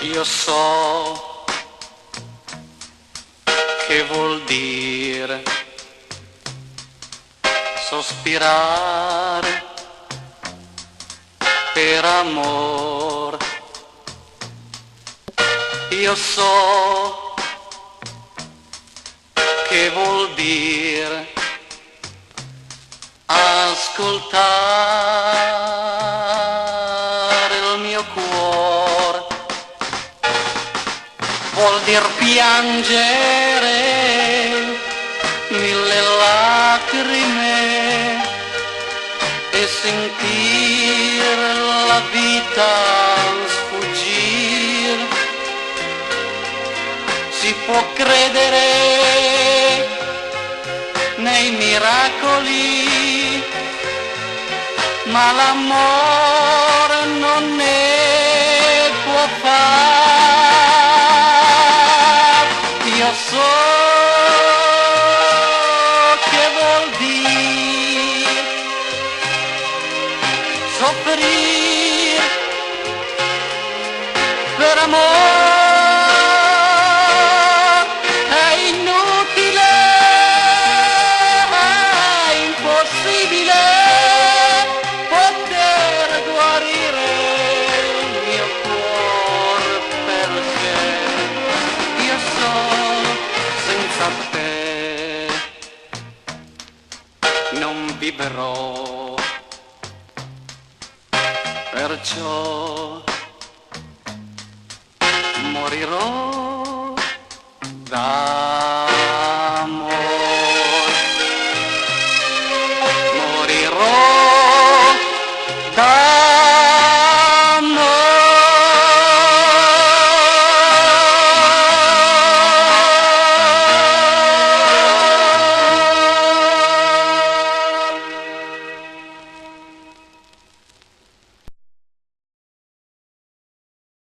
Io so che vuol dire sospirare per amor. Io so che vuol dire ascoltare il mio cuore. Vuol dir piangere mille lacrime e sentire la vita sfuggire. Si può credere nei miracoli, ma l'amore non ne può far. Io so che vuol dire soffrire per amore. È inutile, è impossibile poter guarire il mio cuore, perché io so senza te non vivrò. Perciò morirò da